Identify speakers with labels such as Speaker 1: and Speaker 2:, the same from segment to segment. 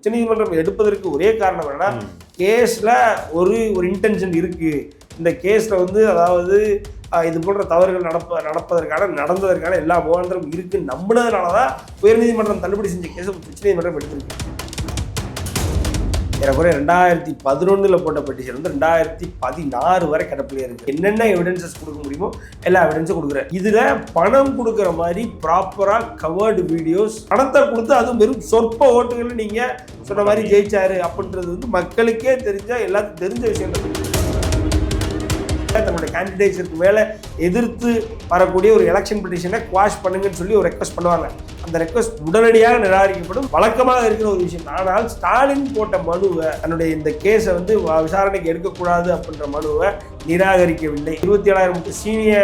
Speaker 1: உச்சநீதிமன்றம் எடுப்பதற்கு ஒரே காரணம் என்னன்னா கேஸில் ஒரு இன்டென்ஷன் இருக்குது. இந்த கேஸில் வந்து அதாவது இது போன்ற தவறுகள் நடந்ததற்கான எல்லா முகாந்திரம் இருக்குன்னு நம்பினதுனால தான் உயர்நீதிமன்றம் தள்ளுபடி செஞ்ச கேஸை உச்சநீதிமன்றம் எடுத்திருக்கு. ஏறக்குறைய 2011 போட்ட பெட்டிஷன் வந்து 2016 வரை கிடப்பிலே இருக்கு. என்னென்ன எவிடன்சஸ் கொடுக்க முடியுமோ எல்லா எவிடன்ஸும் கொடுக்குறேன். இதுல பணம் கொடுக்குற மாதிரி ப்ராப்பரா கவர்டு வீடியோஸ், பணத்தை கொடுத்து அதுவும் வெறும் சொற்ப ஓட்டுகள் நீங்க சொன்ன மாதிரி ஜெயிச்சாரு அப்படின்றது வந்து மக்களுக்கே தெரிஞ்ச எல்லாத்துக்கும் தெரிஞ்ச விஷயம். தன்னுடைய கேண்டிடேட்ஸுக்கு மேலே எதிர்த்து வரக்கூடிய ஒரு எலெக்ஷன் பெட்டிஷனை குவாஷ் பண்ணுங்கன்னு சொல்லி ஒரு ரெக்வஸ்ட் பண்ணுவாங்க. அந்த ரெக்வஸ்ட் உடனடியாக நிராகரிக்கப்படும் வழக்கமாக இருக்கிற ஒரு விஷயம். ஆனால் ஸ்டாலின் போட்ட மனுவை, தன்னுடைய இந்த கேஸை வந்து விசாரணைக்கு எடுக்கக்கூடாது அப்படின்ற மனுவை நிராகரிக்கவில்லை. 27,000 சீனியை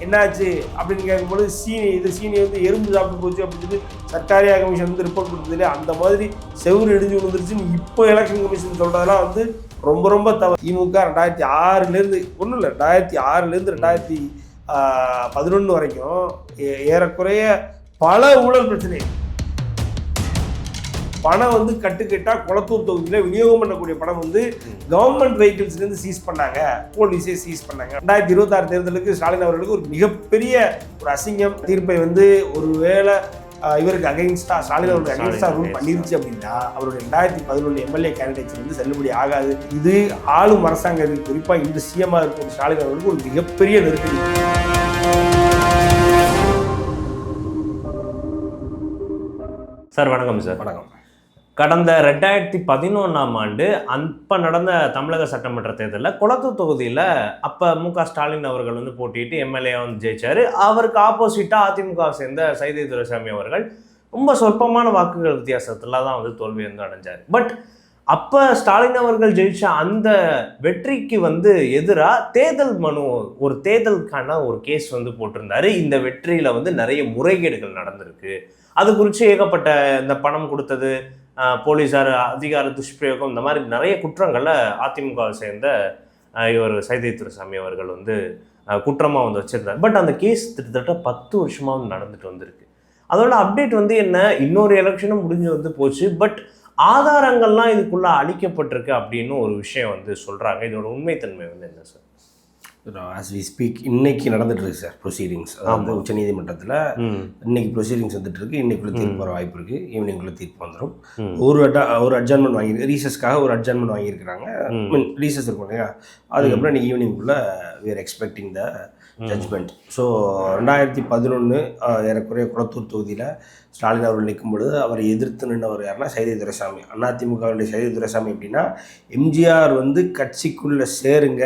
Speaker 1: என்னாச்சு அப்படின்னு கேட்கும்போது சீனி வந்து எறும்பு சாப்பிட்டு போச்சு அப்படின்னு சொல்லி சர்க்காரியா கமிஷன் வந்து ரிப்போர்ட் கொடுத்ததுல அந்த மாதிரி செவுறு இடிஞ்சு விழுந்துருச்சுன்னு இப்போ எலெக்ஷன் கமிஷன் சொல்றதெல்லாம் வந்து ரொம்ப ரொம்ப தவறு. திமுக 2006 ஒன்றும் இல்லை, 2006 2011 வரைக்கும் ஏறக்குறைய பல ஊழல் பிரச்சனை. பணம் வந்து கட்டுக்கட்டா குளத்தூர் தொகுதியில் விநியோகம் பண்ணக்கூடிய பணம் வந்து கவர்மெண்ட் வெஹிக்கிள்ஸ்லேருந்து சீஸ் பண்ணாங்க, போலீஸே சீஸ் பண்ணாங்க. 2026 தேர்தலுக்கு ஸ்டாலின் அவர்களுக்கு ஒரு மிகப்பெரிய ஒரு அசிங்கம். தீர்ப்பை வந்து ஒருவேளை இவருக்கு அகைன்ஸ்டா ஸ்டாலின் அவருக்கு அகைன்ஸ்டா ரூல் பண்ணிருச்சு அப்படின்னா அவருடைய 2011 எம்எல்ஏ கேண்டிடேட்ஸ் வந்து செல்லுபடி ஆகாது. இது ஆளும் அரசாங்கத்துக்கு குறிப்பாக இந்த சிஎம்மாக இருக்கும் ஸ்டாலின் அவர்களுக்கு ஒரு மிகப்பெரிய நெருக்கடி.
Speaker 2: சார் வணக்கம். சார் வணக்கம். கடந்த 2011 அப்போ நடந்த தமிழக சட்டமன்ற தேர்தலில் குளத்தூர் தொகுதியில் அப்போ மு.க. ஸ்டாலின் அவர்கள் வந்து போட்டிட்டு எம்எல்ஏ வந்து ஜெயிச்சார். அவருக்கு ஆப்போசிட்டாக அதிமுக சேர்ந்த சைதை துரைசாமி அவர்கள் ரொம்ப சொற்பமான வாக்குகள் வித்தியாசத்தில் தான் வந்து தோல்வி வந்து அடைஞ்சார். பட் அப்போ ஸ்டாலின் அவர்கள் ஜெயிச்ச அந்த வெற்றிக்கு வந்து எதிராக தேர்தல் மனு, ஒரு தேர்தலுக்கான ஒரு கேஸ் வந்து போட்டிருந்தாரு. இந்த வெற்றியில் வந்து நிறைய முறைகேடுகள் நடந்திருக்கு, அது குறித்து ஏகப்பட்ட இந்த பணம் கொடுத்தது, போலீஸார் அதிகார துஷ்பிரயோகம், இந்த மாதிரி நிறைய குற்றங்களை அதிமுகவை சேர்ந்த இவர் சைதை துரைசாமி அவர்கள் வந்து குற்றமாக வந்து வச்சிருந்தார். பட் அந்த கேஸ் கிட்டத்தட்ட 10 வருஷமாக நடந்துட்டு வந்திருக்கு. அதோட அப்டேட் வந்து என்ன, இன்னொரு எலெக்ஷனும் முடிஞ்சு வந்து போச்சு. பட் ஆதாரங்கள்லாம் இதுக்குள்ள அளிக்கப்பட்டிருக்கு அப்படின்னு ஒரு விஷயம் வந்து சொல்றாங்க. இதோட உண்மைத்தன்மை வந்து என்ன சார்?
Speaker 1: ஆஸ் வி ஸ்பீக் இன்னைக்கு நடந்துட்டு இருக்கு சார் ப்ரொசீடிங்ஸ். அதாவது உச்சநீதிமன்றத்தில் இன்னைக்கு ப்ரொசீடிங்ஸ் வந்துட்டு இருக்கு. இன்னைக்குள்ள தீர்ப்பு வர வாய்ப்பு இருக்கு. ஈவினிங்குள்ள தீர்ப்பு வந்துடும். ஒரு அட்ஜான்மெண்ட் வாங்கி ரீசஸ்க்காக ஒரு அட்ஜான்மெண்ட் வாங்கியிருக்கிறாங்க. ரீசஸ் இருக்கும் இல்லையா, அதுக்கப்புறம் இன்னைக்கு ஈவினிங்குள்ள we are expecting the judgment. So 2011 ஏறக்குறைய குளத்தூர் தொகுதியில் ஸ்டாலின் அவர்கள் நிற்கும் பொழுது அவரை எதிர்த்து நின்றவர் யாருன்னா சைதை துரைசாமி. அதிமுகவுடைய சைதை துரைசாமி எப்படின்னா, எம்ஜிஆர் வந்து கட்சிக்குள்ளே சேருங்க,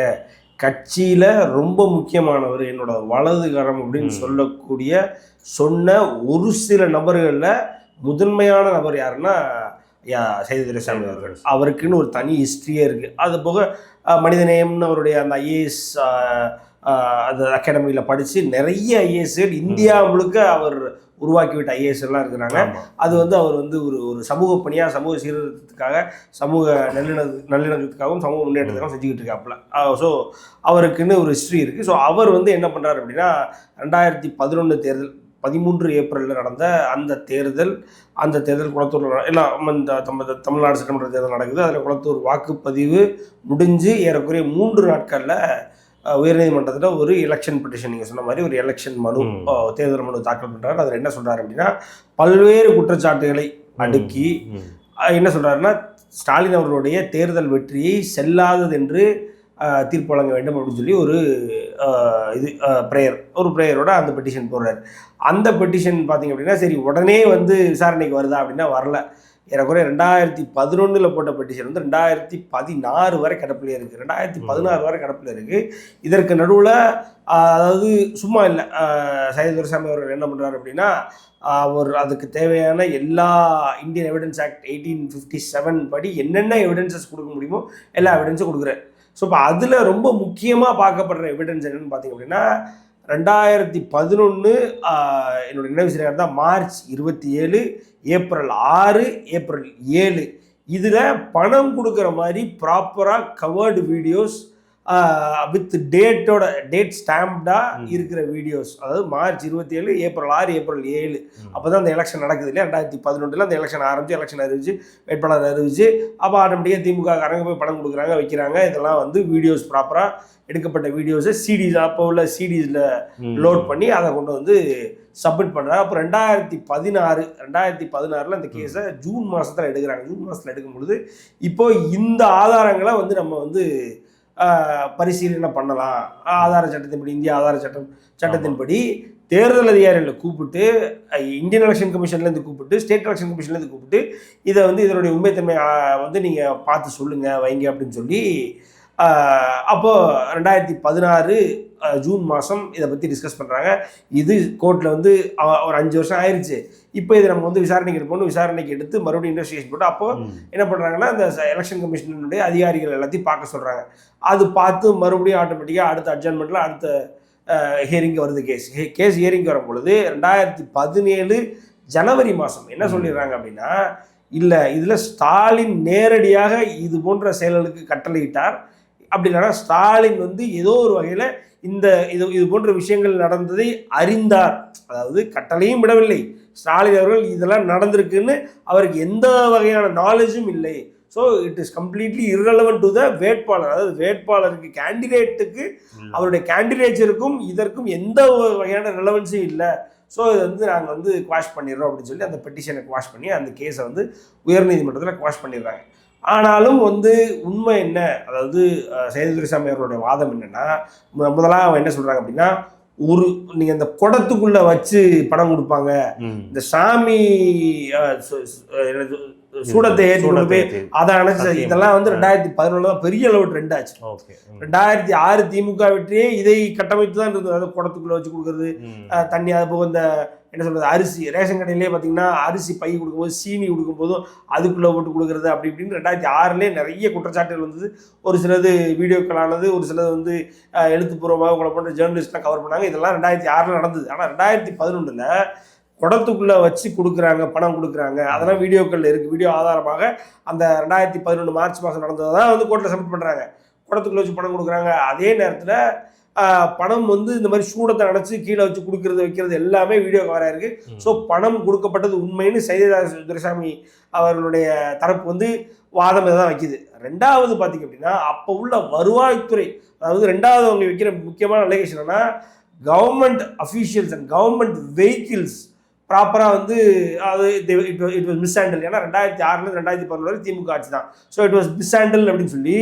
Speaker 1: கட்சியில் ரொம்ப முக்கியமானவர், என்னோட வலதுகரம் அப்படின்னு சொன்ன ஒரு சில நபர்களில் முதன்மையான நபர் யாருன்னா சைதை துரைசாமி அவர்கள். அவருக்குன்னு ஒரு தனி ஹிஸ்ட்ரியே இருக்குது. அது போக மனிதநேயம்னு அவருடைய அந்த ஐஏஎஸ் அந்த அகாடமியில் படித்து நிறைய ஐஏஎஸ்கள் இந்தியா முழுக்க அவர் உருவாக்கிவிட்ட ஐஏஎஸ் எல்லாம் இருக்கிறாங்க. அது வந்து அவர் வந்து ஒரு சமூக பணியாக, சமூக சீர்திருத்தத்துக்காக, சமூக நல்லிணக்கத்துக்காகவும் சமூக முன்னேற்றத்துக்காகவும் செஞ்சுக்கிட்டு இருக்காப்புல. ஸோ அவருக்குன்னு ஒரு ஹிஸ்ட்ரி இருக்குது. ஸோ அவர் வந்து என்ன பண்ணுறாரு அப்படின்னா, 2011 தேர்தல் 13 ஏப்ரலில் நடந்த அந்த தேர்தல் குளத்தூரில் எல்லாம் இந்த தமிழ்நாடு சட்டமன்ற தேர்தல் நடக்குது. அதில் குளத்தூர் வாக்குப்பதிவு முடிஞ்சு ஏறக்குறைய 3 நாட்களில் உயர்நீதிமன்றத்தில் ஒரு எலெக்ஷன் பெட்டிஷன், நீங்கள் சொன்ன மாதிரி ஒரு எலெக்ஷன் மனு, தேர்தல் மனு தாக்கல் பண்ணுறாரு. அதில் என்ன சொல்கிறாரு அப்படின்னா, பல்வேறு குற்றச்சாட்டுகளை அடுக்கி என்ன சொல்கிறாருன்னா, ஸ்டாலின் அவர்களுடைய தேர்தல் வெற்றியை செல்லாதது என்று தீர்ப்பு வழங்க வேண்டும் அப்படின்னு சொல்லி ஒரு ப்ரேயரோட அந்த பெட்டிஷன் போடுறாரு. அந்த பெட்டிஷன் பார்த்தீங்க அப்படின்னா, சரி உடனே வந்து விசாரணைக்கு வருதா அப்படின்னா வரல. ஏறக்குறைய 2011 போட்ட பெட்டிஷன் வந்து 2016 வரை கிடப்பிலே இருக்குது. 2016 வரை கிடப்பில் இருக்குது. இதற்கு நடுவில் அதாவது சும்மா இல்லை, சைதை துரைசாமி அவர்கள் என்ன பண்ணுறாரு அப்படின்னா, அவர் அதுக்கு தேவையான எல்லா இந்தியன் எவிடன்ஸ் ஆக்ட் 1857 படி என்னென்ன எவிடன்சஸ் கொடுக்க முடியுமோ எல்லா எவிடன்ஸும் கொடுக்குறாரு. ஸோ இப்போ அதில் ரொம்ப முக்கியமாக பார்க்கப்படுற எவிடன்ஸ் என்னென்னு பார்த்தீங்க அப்படின்னா, 2011 என்னோட நினைவு சரியாக தான் மார்ச் 27, ஏப்ரல் 6, ஏப்ரல் 7 இதில் பணம் கொடுக்குற மாதிரி ப்ராப்பராக கவர்டு வீடியோஸ், வித் டேட் ஸ்டாம்ப்டாக இருக்கிற வீடியோஸ், அதாவது மார்ச் 27, ஏப்ரல் 6, ஏப்ரல் 7 அப்போ தான் அந்த எலெக்ஷன் நடக்குது இல்லையா. 2011 அந்த எலெக்ஷன் ஆரம்பிச்சு, எலெக்ஷன் அறிவிச்சு, வேட்பாளர் அறிவிச்சு, அப்போ ஆட்டோமேட்டிக்காக திமுக காரங்க போய் பணம் கொடுக்குறாங்க, வைக்கிறாங்க. இதெல்லாம் வந்து வீடியோஸ் ப்ராப்பராக எடுக்கப்பட்ட வீடியோஸை சிடிஸ், அப்போ உள்ள சிடிஸில் லோட் பண்ணி அதை கொண்டு வந்து சப்மிட் பண்ணுறாங்க. அப்போ 2016 அந்த கேஸை ஜூன் மாதத்தில் எடுக்கிறாங்க. ஜூன் மாதத்தில் எடுக்கும் பொழுது இப்போ இந்த ஆதாரங்களை வந்து நம்ம வந்து பரிசீலனை பண்ணலாம். ஆதார சட்டத்தின்படி, இந்திய ஆதார சட்டத்தின்படி தேர்தல் அதிகாரிகளை கூப்பிட்டு, இந்தியன் எலெக்ஷன் கமிஷன்லேருந்து கூப்பிட்டு, ஸ்டேட் எலெக்ஷன் கமிஷன்லேருந்து கூப்பிட்டு, இதை வந்து இதனுடைய உண்மைத்தன்மை வந்து நீங்கள் பார்த்து சொல்லுங்கள், வைங்க அப்படின்னு சொல்லி அப்போது 2016 ஜூன் மாதம் இதை பற்றி டிஸ்கஸ் பண்ணுறாங்க. இது கோர்ட்டில் வந்து ஒரு 5 வருஷம் ஆயிடுச்சு. இப்போ இதை நம்ம வந்து விசாரணைக்கு எடுப்போம். விசாரணைக்கு எடுத்து மறுபடியும் இன்வெஸ்டிகேஷன் போட்டு அப்போ என்ன பண்ணுறாங்கன்னா, இந்த எலெக்ஷன் கமிஷனுடைய அதிகாரிகள் எல்லாத்தையும் பார்க்க சொல்கிறாங்க. அது பார்த்து மறுபடியும் ஆட்டோமேட்டிக்காக அடுத்த அட்ஜர்ன்மெண்ட்டில் அடுத்த ஹியரிங் வருது. கேஸ் ஹியரிங் வரும் பொழுது 2017 ஜனவரி மாதம் என்ன சொல்லிடுறாங்க அப்படின்னா, இல்லை இதில் ஸ்டாலின் நேரடியாக இது போன்ற செயல்களுக்கு கட்டளையிட்டார், அப்படி இல்லைன்னா ஸ்டாலின் வந்து ஏதோ ஒரு வகையில் இது போன்ற விஷயங்கள் நடந்ததை அறிந்தார், அதாவது கட்டளையும் விடவில்லை, ஸ்டாலின் அவர்கள் இதெல்லாம் நடந்திருக்குன்னு அவருக்கு எந்த வகையான நாலேஜும் இல்லை. So it is completely irrelevant to the வேட்பாளர், அதாவது வேட்பாளருக்கு, கேண்டிடேட்டுக்கு, அவருடைய கேண்டிடேட்ஸருக்கும் இதற்கும் எந்த வகையான ரெலவன்ஸும் இல்லை. ஸோ இதை வந்து நாங்கள் வந்து குவாஷ் பண்ணிடுறோம் அப்படின்னு சொல்லி அந்த பெட்டிஷனை குவாஷ் பண்ணி அந்த கேஸை வந்து உயர்நீதிமன்றத்தில் குவாஷ் பண்ணிடுறாங்க. ஆனாலும் வந்து உண்மை என்ன, அதாவது சையது துரைசாமி அவர்களுடைய வாதம் என்னென்னா, முதலாக அவன் என்ன சொல்கிறாங்க அப்படின்னா, நீங்கள் இந்த குடத்துக்குள்ளே வச்சு பணம் கொடுப்பாங்க, இந்த சாமி சூடத்தை ஏற்றி கொண்டு போய் அதை அணைச்சு, இதெல்லாம் வந்து 2011 தான் பெரிய அளவு ட்ரெண்ட் ஆச்சு. 2006 திமுக வெற்றியே இதை கட்டமைத்து தான் இருந்தது. அதாவது குடத்துக்குள்ளே வச்சு கொடுக்குறது, தண்ணி, அது போக இந்த என்ன சொல்கிறது, அரிசி ரேஷன் கடையிலே பார்த்தீங்கன்னா அரிசி பை கொடுக்கும்போது, சீனி கொடுக்கும்போதும் அதுக்குள்ளே போட்டு கொடுக்குறது, அப்படி இப்படின்னு 2006 நிறைய குற்றச்சாட்டுகள் வந்தது. ஒரு சிலது வீடியோக்களானது, ஒரு சிலது வந்து எழுத்துப்பூர்வமாக உங்களை போன்ற ஜேர்னலிஸ்ட்லாம் கவர் பண்ணாங்க. இதெல்லாம் 2006 நடந்தது. ஆனால் 2011 குடத்துக்குள்ளே வச்சு கொடுக்குறாங்க, பணம் கொடுக்குறாங்க, அதெல்லாம் வீடியோக்கள் இருக்குது. வீடியோ ஆதாரமாக அந்த 2011 மார்ச் மாதம் நடந்ததை தான் வந்து கோர்ட்டில் சப்மிட் பண்ணுறாங்க. குடத்துக்குள்ளே வச்சு பணம் கொடுக்குறாங்க. அதே நேரத்தில் பணம் வந்து இந்த மாதிரி சூடத்தை அடைச்சி கீழே வச்சு கொடுக்குறது, வைக்கிறது எல்லாமே வீடியோ கவராக இருக்குது. ஸோ பணம் கொடுக்கப்பட்டது உண்மைன்னு சையது துரைசாமி அவர்களுடைய தரப்பு வந்து வாதம் இதை தான் வைக்குது. ரெண்டாவது பார்த்திங்க அப்படின்னா, அப்போ உள்ள வருவாய்த்துறை, அதாவது ரெண்டாவது அவங்க வைக்கிற முக்கியமான அலிகேஷன் என்னன்னா, government officials and government vehicles ப்ராப்பராக வந்து அது இட் வாஸ் மிஸ்ஹேண்டில். ஏன்னா 2006 2011 வரை திமுக ஆட்சி தான். ஸோ இட் வாஸ் மிஸ்ஹேண்டில் அப்படின்னு சொல்லி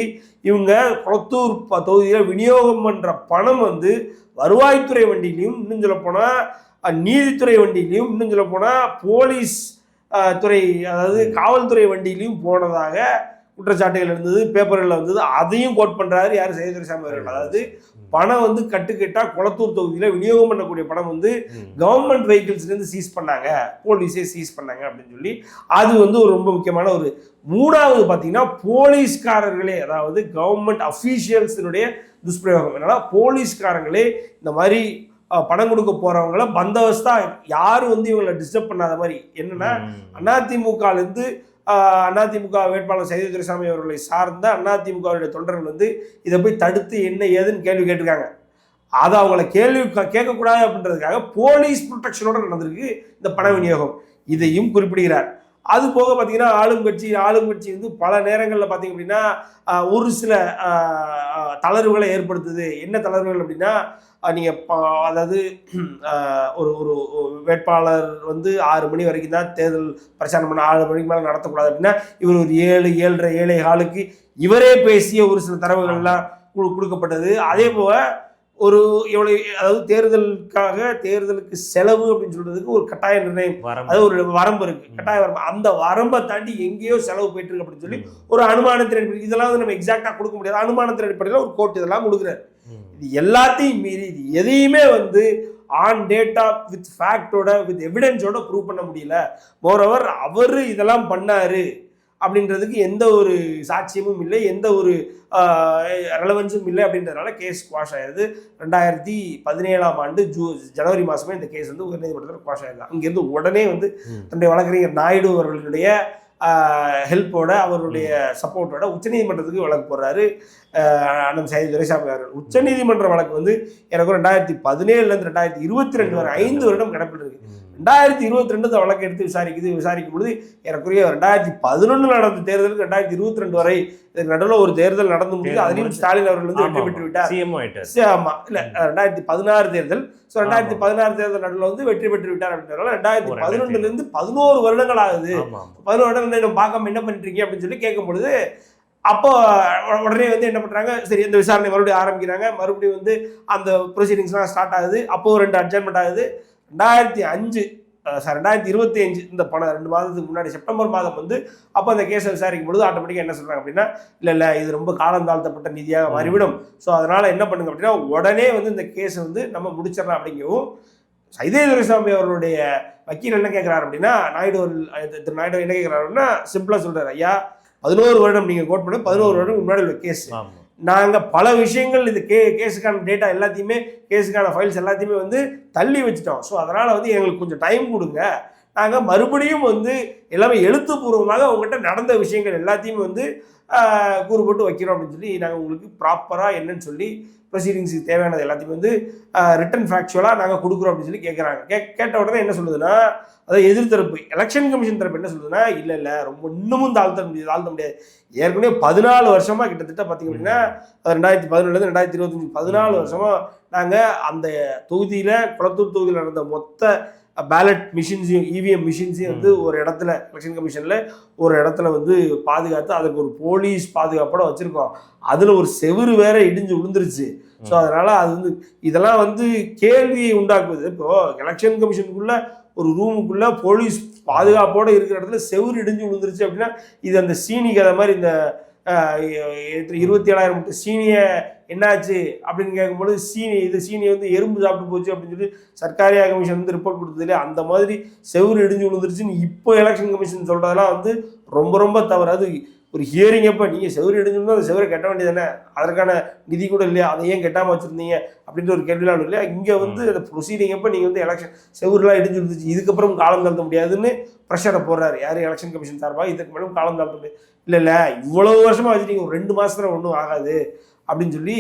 Speaker 1: இவங்க கொளத்தூர் தொகுதியில் விநியோகம் பண்ணுற பணம் வந்து வருவாய்த்துறை வண்டியிலையும், இன்னும் சொல்ல போனால் நீதித்துறை வண்டியிலையும், இன்னும் சொல்ல போனால் போலீஸ் துறை, அதாவது காவல்துறை வண்டியிலையும் போனதாக குற்றச்சாட்டுகள் இருந்தது, பேப்பர்களில் வந்தது. அதையும் கோட் பண்ணுறாரு யார், சையது துரைசாமி அவர்கள். அதாவது பணம் வந்து கட்டுக்கட்டாக குளத்தூர் தொகுதியில் விநியோகம் பண்ணக்கூடிய பணம் வந்து கவர்மெண்ட் வெஹிக்கிள்ஸ்லேருந்து சீஸ் பண்ணாங்க, போலீஸே சீஸ் பண்ணாங்க அப்படின்னு சொல்லி அது வந்து ஒரு ரொம்ப முக்கியமான ஒரு. மூணாவது பார்த்தீங்கன்னா, போலீஸ்காரர்களே, அதாவது கவர்மெண்ட் அஃபீஷியல்ஸினுடைய துஷ்பிரயோகம். என்னன்னா, போலீஸ்காரங்களே இந்த மாதிரி பணம் கொடுக்க போகிறவங்கள பந்தோபஸ்தா யாரும் வந்து இவங்களை டிஸ்டர்ப் பண்ணாத மாதிரி. என்னன்னா, அதிமுகலேருந்து அதிமுக வேட்பாளர் சையது துரைசாமி அவர்களை சார்ந்த அதிமுகவுடைய தொண்டர்கள் வந்து இதை போய் தடுத்து என்ன ஏதுன்னு கேள்வி கேட்டிருக்காங்க. அதை அவங்கள கேள்வி கேட்கக்கூடாது அப்படின்றதுக்காக போலீஸ் ப்ரொடெக்ஷனோட நடந்திருக்கு இந்த பண விநியோகம். இதையும் குறிப்பிடுகிறார். அது போக பார்த்தீங்கன்னா, ஆளுங்கட்சி வந்து பல நேரங்களில் பார்த்தீங்க அப்படின்னா ஒரு சில தளர்வுகளை ஏற்படுத்துது. என்ன தளர்வுகள் அப்படின்னா, நீங்கள் அதாவது ஒரு ஒரு வேட்பாளர் வந்து 6 மணி வரைக்கும் தான் தேர்தல் பிரச்சாரம் பண்ண, 6 மணிக்கு மேலே நடத்தக்கூடாது அப்படின்னா, இவர் ஒரு 7, 7:30, 7:15 இவரே பேசிய ஒரு சில தரவுகள்லாம் கொடுக்கப்பட்டது. அதே போக ஒரு எவ்வளோ, அதாவது தேர்தலுக்கு செலவு அப்படின்னு சொல்றதுக்கு ஒரு கட்டாய நிர்ணயம், அது ஒரு வரம்பு இருக்கு, கட்டாய வரம்பு. அந்த வரம்பை தாண்டி எங்கேயோ செலவு போயிட்டு இருக்கு அப்படின்னு சொல்லி ஒரு அனுமானத்தின் அடிப்படை, இதெல்லாம் வந்து நம்ம எக்ஸாக்டா கொடுக்க முடியாது, அனுமானத்தின் அடிப்படையில் ஒரு கோர்ட் இதெல்லாம் கொடுக்குறாரு. இது எல்லாத்தையும் மீறி இது எதையுமே வந்து ஆன் டேட்டா வித் ஃபேக்டோட வித் எவிடன்ஸோட ப்ரூவ் பண்ண முடியல. மோரோவர் அவர் இதெல்லாம் பண்ணாரு அப்படின்றதுக்கு எந்த ஒரு சாட்சியமும் இல்லை, எந்த ஒரு ரெலவன்ஸும் இல்லை. அப்படின்றதுனால கேஸ் குவாஷ் ஆயிருது. 2017 ஜனவரி மாதமே இந்த கேஸ் வந்து உயர்நீதிமன்றத்தில் குவாஷ் ஆயிருது. அங்கேருந்து உடனே வந்து தன்னுடைய வழக்கறிஞர் நாயுடு அவர்களுடைய ஹெல்ப்போட அவருடைய சப்போர்ட்டோட உச்சநீதிமன்றத்துக்கு வழக்கு போடுறாரு அண்ணன் சையது துரைசாமி அவர்கள். உச்சநீதிமன்ற வழக்கு வந்து எனக்கு 2017 2022 வரை 5 வருடம் கிடப்பில் 2022 வழக்கு எடுத்து விசாரிக்கும் பொழுது எனக்குரிய 2011 நடந்த தேர்தலுக்கு 2022 வரை நடுவில் ஒரு தேர்தல் நடந்து முடியுது. அதிலும் ஸ்டாலின் அவர்கள் வந்து வெற்றி பெற்று விட்டார். ஆமா, இல்ல 2016 தேர்தல். 2016 தேர்தல் நடுவில் வந்து வெற்றி பெற்று விட்டார் அப்படின்றதுனால 2011 11 வருடங்கள் ஆகுது. 11 வருடங்கள் பார்க்காம என்ன பண்ணிட்டு இருக்கீங்க அப்படின்னு சொல்லி கேட்கும் பொழுது அப்போ உடனே வந்து என்ன பண்றாங்க, சரி இந்த விசாரணை மறுபடியும் ஆரம்பிக்கிறாங்க. மறுபடியும் வந்து அந்த ப்ரொசீடிங்ஸ்லாம் ஸ்டார்ட் ஆகுது. அப்போ 2 அட்ஜர்மெண்ட் ஆகுது. 2025 இந்த 2 மாதத்துக்கு முன்னாடி செப்டம்பர் மாதம் வந்து அப்போ அந்த கேஸை விசாரிக்கும் பொழுது ஆட்டோமேட்டிக்காக என்ன சொல்றாங்க அப்படின்னா, இல்லை இது ரொம்ப காலம் தாழ்த்தப்பட்ட நீதியாக மாறிவிடும். ஸோ அதனால என்ன பண்ணுங்க அப்படின்னா உடனே வந்து இந்த கேஸை வந்து நம்ம முடிச்சிடலாம் அப்படிங்கவும் சைதே துரைசாமி அவர்களுடைய வக்கீல் என்ன கேட்குறாரு அப்படின்னா, திரு நாயுடு என்ன கேட்குறாருன்னா சிம்பிளாக சொல்றாரு, ஐயா 11 வருடம் நீங்கள் கோட் பண்ண 11 வருடம் முன்னாடி உள்ள கேஸ், நாங்கள் பல விஷயங்கள் இந்த கேஸுக்கான டேட்டா எல்லாத்தையுமே கேஸுக்கான ஃபைல்ஸ் எல்லாத்தையுமே வந்து தள்ளி வச்சுட்டோம். ஸோ அதனால் வந்து எங்களுக்கு கொஞ்சம் டைம் கொடுங்க, நாங்கள் மறுபடியும் வந்து எல்லாமே எழுத்துப்பூர்வமாக உங்கள்கிட்ட நடந்த விஷயங்கள் எல்லாத்தையுமே வந்து கூறு போட்டு வைக்கிறோம் அப்படின்னு சொல்லி நாங்கள் உங்களுக்கு ப்ராப்பராக என்னன்னு சொல்லி ப்ரொசீடிங்ஸுக்கு தேவையானது எல்லாத்தையுமே வந்து ரிட்டன் ஃபேக்சுவலாக நாங்கள் கொடுக்குறோம் அப்படின்னு சொல்லி கேட்குறாங்க. கேட்ட உடனே என்ன சொல்லுதுன்னா, அதாவது எதிர்த்தரப்பு எலெக்ஷன் கமிஷன் தரப்பு என்ன சொல்லுதுன்னா, இல்லை ரொம்ப இன்னமும் தாழ்த்த முடியாது. ஏற்கனவே 14 வருஷமாக கிட்டத்தட்ட பார்த்தீங்க அப்படின்னா 2017 2025 14 வருஷமாக நாங்கள் அந்த தொகுதியில் குளத்தூர் தொகுதியில் நடந்த மொத்த பேலட் மிஷின்ஸையும் இவிஎம் மிஷின்ஸையும் வந்து ஒரு இடத்துல எலெக்ஷன் கமிஷனில் ஒரு இடத்துல வந்து பாதுகாத்து அதுக்கு ஒரு போலீஸ் பாதுகாப்போட வச்சுருக்கோம். அதில் ஒரு செவுறு வேற இடிஞ்சு விழுந்துருச்சு. ஸோ அதனால் அது வந்து இதெல்லாம் வந்து கேள்வியை உண்டாக்குது. இப்போது எலெக்ஷன் கமிஷனுக்குள்ளே ஒரு ரூமுக்குள்ளே போலீஸ் பாதுகாப்போடு இருக்கிற இடத்துல செவுறு இடிஞ்சு விழுந்துருச்சு அப்படின்னா இது அந்த சீனி கதை மாதிரி இந்த 27,000 முட்டை சீனியை என்னாச்சு அப்படின்னு கேட்கும்போது சீனி வந்து எறும்பு சாப்பிட்டு போச்சு அப்படின்னு சொல்லி சர்க்காரியா கமிஷன் வந்து ரிப்போர்ட் கொடுத்ததுல அந்த மாதிரி செவுறு இடிஞ்சு விழுந்துருச்சுன்னு இப்போ எலெக்ஷன் கமிஷன் சொல்கிறதெல்லாம் வந்து ரொம்ப ரொம்ப தவறு. அது ஒரு ஹியரிங் அப்போ நீங்கள் செவுறு இடிஞ்சிருந்தோம் அந்த செவரை கட்ட வேண்டியதானே, அதற்கான நிதி கூட இல்லையா, அதை ஏன் கட்டாமல் வச்சுருந்தீங்க அப்படின்ற ஒரு கேள்விலாம் இல்லையா. இங்கே வந்து அந்த ப்ரொசீடிங் அப்போ நீங்கள் வந்து எலெக்ஷன் செவருலாம் இடிஞ்சு இருந்துச்சு, இதுக்கப்புறம் காலம் தாழ்த்த முடியாதுன்னு ப்ரெஷரை போடுறாரு யார் எலெக்ஷன் கமிஷன் சார்பாக. இதுக்கு மேலும் காலம் தாழ்த்த முடியாது, இல்லை இவ்வளவு வருஷமாக வச்சுட்டீங்க, ஒரு 2 மாதத்துல ஒன்றும் ஆகாது அப்படின்னு சொல்லி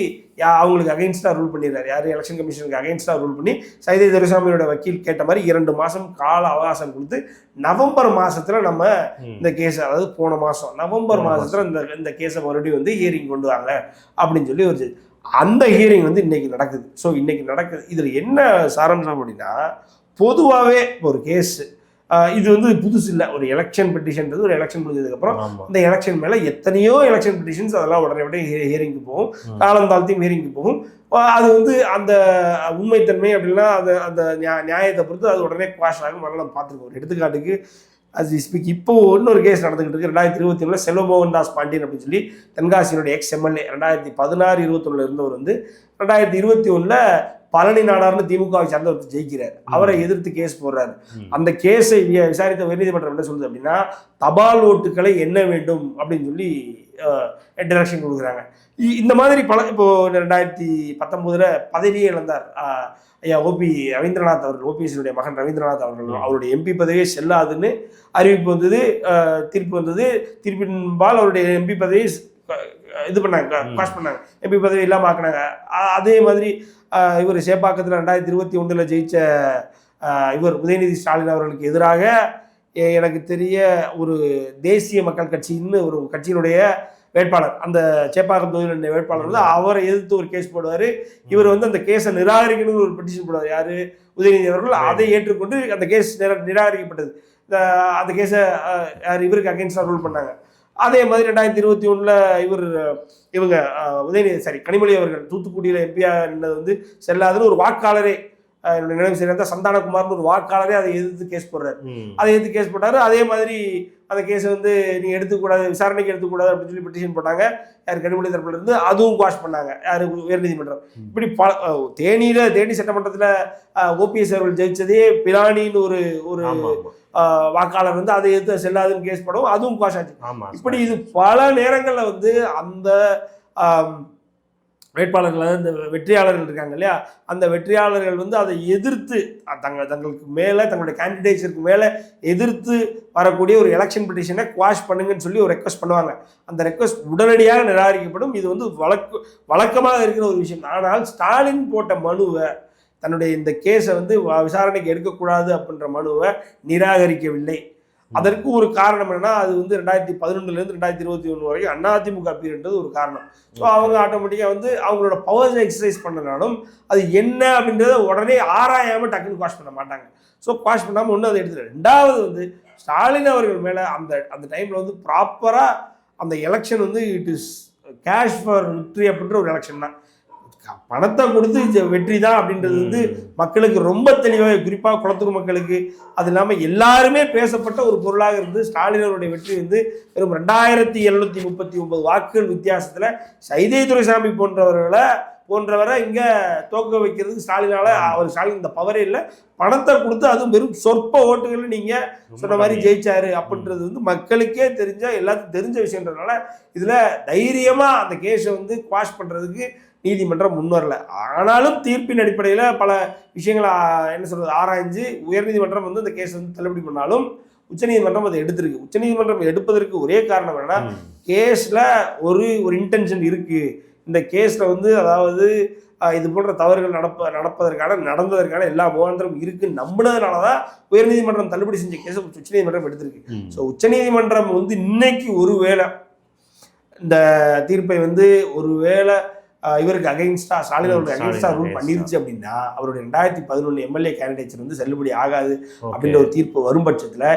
Speaker 1: அவங்களுக்கு அகைன்ஸ்டாக ரூல் பண்ணிடுறாரு. யார் எலெக்ஷன் கமிஷனுக்கு அகைன்ஸ்டாக ரூல் பண்ணி சைதை துரைசாமியோட வக்கீல் கேட்ட மாதிரி 2 மாதம் கால அவகாசம் கொடுத்து நவம்பர் மாதத்தில் நம்ம இந்த கேஸை, அதாவது போன மாதம் நவம்பர் மாதத்தில் இந்த கேஸை மறுபடியும் வந்து ஹியரிங் கொண்டு வாங்க அப்படின்னு சொல்லி ஒரு அந்த ஹியரிங் வந்து இன்னைக்கு நடக்குது. ஸோ இன்னைக்கு நடக்குது. இதில் என்ன சாராம்சம் அப்படின்னா, பொதுவாகவே ஒரு கேஸ் இது வந்து புதுசு இல்லை. ஒரு எலெக்ஷன் பெட்டிஷன்றது ஒரு எலெக்ஷன் முடிஞ்சதுக்கப்புறம் அந்த எலெக்ஷன் மேலே எத்தனையோ எலெக்ஷன் பெட்டிஷன்ஸ் அதெல்லாம் உடனே ஹியரிங்க்கு போகும், காலம் தாழ்த்தியும் ஹியரிங்க்கு போகும். அது வந்து அந்த உண்மைத்தன்மை அப்படின்னா அந்த நியாயத்தை பொறுத்து அது உடனே குவாஷ் ஆகும். அதெல்லாம் நம்ம பார்த்துருக்கோம். ஒரு எடுத்துக்காட்டுக்கு அது ஸ்பீக் இப்போ இன்னொரு கேஸ் நடந்துகிட்டு இருக்கு. 2021 செல்வமோகன் தாஸ் பாண்டியன் அப்படின்னு சொல்லி தென்காசியினுடைய எக்ஸ்-எம்எல்ஏ 2016-21 இருந்தவர் வந்து 2021 பழனி நாடார்னு திமுகவை சார்ந்த ஒருத்தர் ஜெயிக்கிறார். அவரை எதிர்த்து கேஸ் போடுறாரு. அந்த கேஸை விசாரித்த உயர்நீதிமன்றம் என்ன சொல்லுது அப்படின்னா, தபால் ஓட்டுகளை எண்ண வேண்டும் அப்படின்னு சொல்லி டைரக்ஷன் கொடுக்குறாங்க. இந்த மாதிரி இப்போ 2019 பதவியே இழந்தார் ஐயா ரவீந்திரநாத் அவர்கள், ஓபிஎஸ்னுடைய மகன் ரவீந்திரநாத் அவர்கள். அவருடைய எம்பி பதவியே செல்லாதுன்னு அறிவிப்பு வந்தது, தீர்ப்பு வந்தது. தீர்ப்பின்பால் அவருடைய எம்பி பதவியை இது பண்ணாங்க, பாஸ் பண்ணாங்க, எம்பி பதவி இல்லாமல் ஆக்கினாங்க. அதே மாதிரி இவர் சேப்பாக்கத்தில் 2021 ஜெயிச்ச இவர் உதயநிதி ஸ்டாலின் அவர்களுக்கு எதிராக எனக்கு தெரிய ஒரு தேசிய மக்கள் கட்சின்னு ஒரு கட்சியினுடைய வேட்பாளர், அந்த சேப்பாக்கம் தொகுதியினுடைய வேட்பாளர் வந்து அவரை எதிர்த்து ஒரு கேஸ் போடுவார். இவர் வந்து அந்த கேஸை நிராகரிக்கணும்னு ஒரு பெட்டிஷன் போடுவார். யார்? உதயநிதி அவர்கள். அதை ஏற்றுக்கொண்டு அந்த கேஸ் நிராகரிக்கப்பட்டது. அந்த கேஸை இவருக்கு அகெயின்ஸ்டாக ரூல் பண்ணாங்க. அதே மாதிரி 2021 இவங்க உதயநிதி கனிமொழி அவர்கள் தூத்துக்குடியில் எம்பியாக நின்னது வந்து செல்லாதுன்னு ஒரு வாக்காளரே, என்னுடைய நினைவு சரியா சந்தானகுமார்னு ஒரு வாக்காளரே அதை எதிர்த்து கேஸ் போடுறாரு. அதை எதிர்த்து கேஸ் போட்டாரு. அதே மாதிரி அந்த கேஸை வந்து நீங்கள் எடுத்துக்கூடாது, விசாரணைக்கு எடுத்துக்கூடாது அப்படின்னு சொல்லி பெட்டிஷன் போட்டாங்க. யார்? கனிமொழி தரப்புல இருந்து. அதுவும் குவாஷ் பண்ணாங்க. யார்? உயர்நீதிமன்றம். இப்படி தேனி சட்டமன்றத்தில் ஓபிஎஸ் அவர்கள் ஜெயிச்சதே பிராணின்னு ஒரு வாக்காளர் வந்து அதை எதிர்த்து செல்லாதுன்னு கேஸ் போடவும் அதுவும் குவாஷ் ஆச்சு. இப்படி இது பல நேரங்களில் வந்து அந்த வேட்பாளர்கள் இந்த வெற்றியாளர்கள் இருக்காங்க இல்லையா, அந்த வெற்றியாளர்கள் வந்து அதை எதிர்த்து தங்களுக்கு மேலே தங்களுடைய கேண்டிடேட்ஸுக்கு மேலே எதிர்த்து வரக்கூடிய ஒரு எலெக்ஷன் பெட்டிஷனை குவாஷ் பண்ணுங்கன்னு சொல்லி ஒரு ரெக்வஸ்ட் பண்ணுவாங்க. அந்த ரெக்வஸ்ட் உடனடியாக நிராகரிக்கப்படும். இது வந்து வழக்கமாக இருக்கிற ஒரு விஷயம். ஆனால் ஸ்டாலின் போட்ட மனுவை, தன்னுடைய இந்த கேஸை வந்து விசாரணைக்கு எடுக்கக்கூடாது அப்படின்ற மனுவை நிராகரிக்கவில்லை. அதற்கு ஒரு காரணம் என்னன்னா, அது வந்து 2011 2021 வரைக்கும் அதிமுக பீரியட்ன்றது ஒரு காரணம். ஸோ அவங்க ஆட்டோமேட்டிக்காக வந்து அவங்களோட பவர்ஸை எக்ஸசைஸ் பண்ணனாலும் அது என்ன அப்படின்றத உடனே ஆராயாமல் டக்குன்னு குவாஷ் பண்ண மாட்டாங்க. ஸோ குவாஷ் பண்ணாமல் ஒன்று அதை எடுத்துட்டு, ரெண்டாவது வந்து ஸ்டாலின் அவர்கள் மேலே அந்த டைமில் வந்து ப்ராப்பராக அந்த எலெக்ஷன் வந்து it is cash for victory அப்படின்ற ஒரு எலெக்ஷன் தான். பணத்தை கொடுத்து வெற்றி தான் அப்படின்றது வந்து மக்களுக்கு ரொம்ப தெளிவாக, குறிப்பாக குளத்தூர் மக்களுக்கு, அது இல்லாமல் எல்லாருமே பேசப்பட்ட ஒரு பொருளாக இருந்து ஸ்டாலின் அவருடைய வெற்றி வந்து வெறும் 2739 வாக்குகள் வித்தியாசத்தில் சைதை துரைசாமி போன்றவரை இங்கே தோக்க வைக்கிறதுக்கு ஸ்டாலின் இந்த பவரே இல்லை. பணத்தை கொடுத்து அதுவும் வெறும் சொற்ப ஓட்டுகள் நீங்கள் சொன்ன மாதிரி ஜெயிச்சாரு அப்படின்றது வந்து மக்களுக்கே எல்லாத்துக்கும் தெரிஞ்ச விஷயன்றதுனால இதில் தைரியமாக அந்த கேஸை வந்து குவாஷ் பண்ணுறதுக்கு நீதிமன்றம் முன்வரல. ஆனாலும் தீர்ப்பின் அடிப்படையில் பல விஷயங்களை ஆராய்ஞ்சு உயர்நீதிமன்றம் வந்து இந்த கேஸ் வந்து தள்ளுபடி பண்ணாலும் உச்சநீதிமன்றம் அதை எடுத்திருக்கு. உச்சநீதிமன்றம் எடுப்பதற்கு ஒரே காரணம் என்னன்னா, கேஸில் ஒரு இன்டென்ஷன் இருக்கு. இந்த கேஸில் வந்து அதாவது இது போன்ற தவறுகள் நடந்ததற்கான எல்லா முகாந்திரம் இருக்குன்னு நம்பினதுனால தான் உயர்நீதிமன்றம் தள்ளுபடி செஞ்ச கேஸை உச்சநீதிமன்றம் எடுத்திருக்கு. ஸோ உச்சநீதிமன்றம் வந்து இன்னைக்கு ஒருவேளை இந்த தீர்ப்பை வந்து ஒருவேளை இவருக்கு அகைன்ஸ்டா, ஸ்டாலின் அவருக்கு அகைன்ஸ்டா ரூல் பண்ணிருச்சு அப்படின்னா அவருடைய 2011 எம்எல்ஏ கேண்டிடேட்ஸ் வந்து செல்லுபடி ஆகாது அப்படின்ற ஒரு தீர்ப்பு வரும் பட்சத்தில்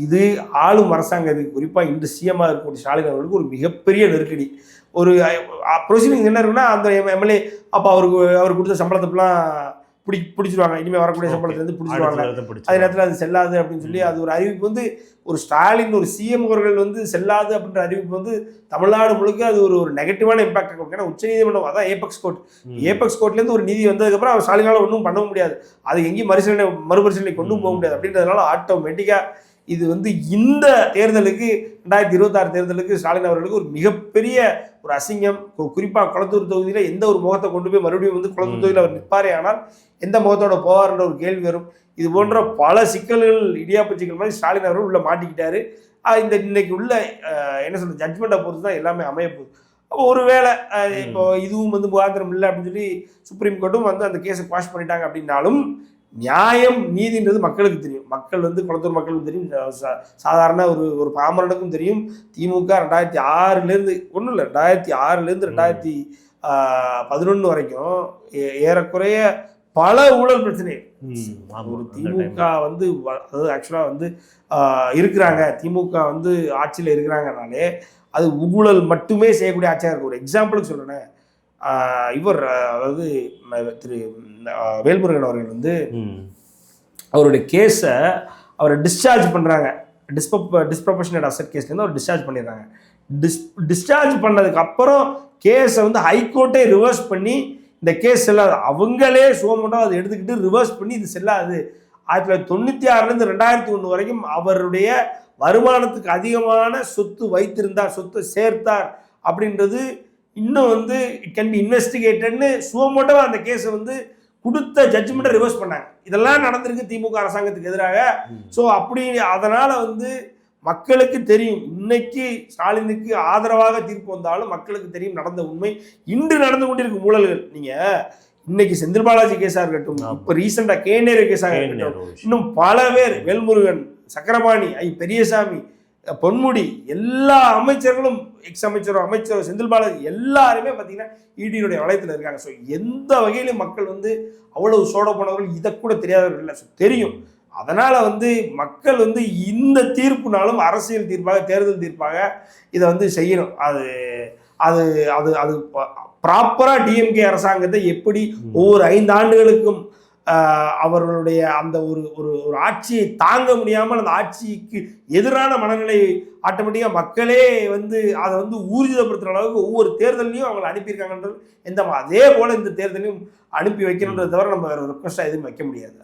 Speaker 1: இது ஆளும் அரசாங்கத்துக்கு, குறிப்பாக இன்று சிஎம்மாக இருக்கக்கூடிய ஸ்டாலின் அவர்களுக்கு ஒரு மிகப்பெரிய நெருக்கடி. ஒரு ப்ரொசீடிங் என்ன இருக்குன்னா, அந்த எம்எல்ஏ அப்போ அவர் கொடுத்த சம்பளத்துக்குலாம் பிடிச்சிருவாங்க. இனிமேல் வரக்கூடிய சம்பளத்துலேருந்து பிடிச்சிருவாங்க. அதே நேரத்தில் அது செல்லாது அப்படின்னு சொல்லி அது ஒரு அறிவிப்பு வந்து ஒரு ஸ்டாலின் ஒரு சிஎம் அவர்கள் வந்து செல்லாது அப்படின்ற அறிவிப்பு வந்து தமிழ்நாடு முழுக்க அது ஒரு நெகட்டிவான இம்பாக்ட் இருக்கும். ஏன்னா உச்சநீதிமன்றம் அதான் ஏபெக்ஸ் கோர்ட்லேருந்து ஒரு நீதி வந்ததுக்கப்புறம் அவர் ஸ்டாலினால் ஒன்றும் பண்ண முடியாது. அது எங்கேயும் மறுபரிசீலனை கொண்டு போக முடியாது. அப்படின்றதுனால ஆட்டோமேட்டிக்காக இது வந்து இந்த தேர்தலுக்கு 2026 தேர்தலுக்கு ஸ்டாலின் அவர்களுக்கு ஒரு மிகப்பெரிய ஒரு அசிங்கம். குறிப்பாக குளத்தூர் தொகுதியில் எந்த ஒரு முகத்தை கொண்டு போய் மறுபடியும் வந்து குளத்தூர் தொகுதியில் அவர் நிற்பாரே ஆனால் எந்த முகத்தோட போவார்ன்ற ஒரு கேள்வி வரும். இது போன்ற பல சிக்கல்கள், இடியாப்ப சிக்கல் மாதிரி ஸ்டாலின் அவர்கள் உள்ள மாட்டிக்கிட்டாரு. இன்னைக்கு உள்ள ஜட்மெண்ட்டை பொறுத்து தான் எல்லாமே அமையப்போகுது. அப்போ ஒருவேளை இப்போ இதுவும் வந்து முகாந்திரம் இல்லை அப்படின்னு சொல்லி சுப்ரீம் கோர்ட்டும் வந்து அந்த கேஸை குவாஷ் பண்ணிட்டாங்க அப்படின்னாலும் நியாயம் நீதின்றது மக்களுக்கு தெரியும். மக்கள் வந்து குளத்தூர் மக்களுக்கும் தெரியும், சாதாரண ஒரு பாமரனுக்கும் தெரியும். திமுக 2006 ஒன்றும் இல்லை, 2006 2011 வரைக்கும் ஏறக்குறைய பல ஊழல் பிரச்சனை. ஒரு திமுக வந்து அதாவது ஆக்சுவலாக வந்து இருக்கிறாங்க, திமுக வந்து ஆட்சியில் இருக்கிறாங்கனாலே அது ஊழல் மட்டுமே செய்யக்கூடிய ஆட்சியாக இருக்கும். ஒரு எக்ஸாம்பிளுக்கு சொல்கிறேன், இவர் அதாவது திரு வேல்முருகன் அவர்கள் வந்து அவருடைய கேஸை அவரை டிஸ்சார்ஜ் பண்ணுறாங்க. டிஸ்ப்ரொபோர்ஷனேட் அசெட் கேஸ்லேருந்து அவர் டிஸ்சார்ஜ் பண்ணிடுறாங்க. டிஸ்சார்ஜ் பண்ணதுக்கு அப்புறம் கேஸை வந்து ஹைகோர்ட்டே ரிவர்ஸ் பண்ணி இந்த கேஸ் செல்லாது, அவங்களே சோமோட்டாக அதை எடுத்துக்கிட்டு ரிவர்ஸ் பண்ணி இது செல்லாது. 1996 2001 வரைக்கும் அவருடைய வருமானத்துக்கு அதிகமான சொத்து வைத்திருந்தார், சொத்தை சேர்த்தார் அப்படின்றது இன்னும் வந்து இட் கேன் பி இன்வெஸ்டிகேட்டட்னு சுவமோட்டோவாக அந்த கேஸை வந்து கொடுத்த ஜட்ஜ்மெண்ட்டை ரிவர்ஸ் பண்ணாங்க. இதெல்லாம் நடந்திருக்கு திமுக அரசாங்கத்துக்கு எதிராக. ஸோ அப்படி அதனால் வந்து மக்களுக்கு தெரியும், இன்னைக்கு ஸ்டாலினுக்கு ஆதரவாக தீர்ப்பு வந்தாலும் மக்களுக்கு தெரியும் நடந்த உண்மை. இன்று நடந்து கொண்டிருக்கும் ஊழல்கள், நீங்கள் இன்னைக்கு செந்தில் பாலாஜி கேஸாக இருக்கட்டும், இப்போ ரீசெண்டாக கேநேரு கேஸாக இருக்கட்டும், இன்னும் பல பேர், வேல்முருகன், சக்கரபாணி, பெரியசாமி, பொன்முடி, எல்லா அமைச்சர்களும், எக்ஸ் அமைச்சரோ செந்தில் பாலாஜி எல்லாருமே பார்த்தீங்கன்னா இடியுடைய வளையத்தில் இருக்காங்க. ஸோ எந்த வகையிலும் மக்கள் வந்து அவ்வளவு சோட போனவர்கள் இதை கூட தெரியாதவர்கள் இல்லை. ஸோ தெரியும். அதனால் வந்து மக்கள் வந்து இந்த தீர்ப்புனாலும் அரசியல் தீர்ப்பாக, தேர்தல் தீர்ப்பாக இதை வந்து செய்யணும். அது அது அது அது ப்ராப்பராக டிஎம்கே அரசாங்கத்தை எப்படி ஒவ்வொரு 5 ஆண்டுகளுக்கும் அவர்களுடைய அந்த ஒரு ஆட்சியை தாங்க முடியாமல் அந்த ஆட்சிக்கு எதிரான மனநிலை ஆட்டோமேட்டிக்காக மக்களே வந்து அதை வந்து ஊர்ஜிதப்படுத்துகிற அளவுக்கு ஒவ்வொரு தேர்தலையும் அவங்களை அனுப்பியிருக்காங்கன்றது அதே போல் இந்த தேர்தலையும் அனுப்பி வைக்கணுன்றதை தவிர நம்ம வேறு ரெக்வஸ்ட்டாக எதுவும் வைக்க முடியாது.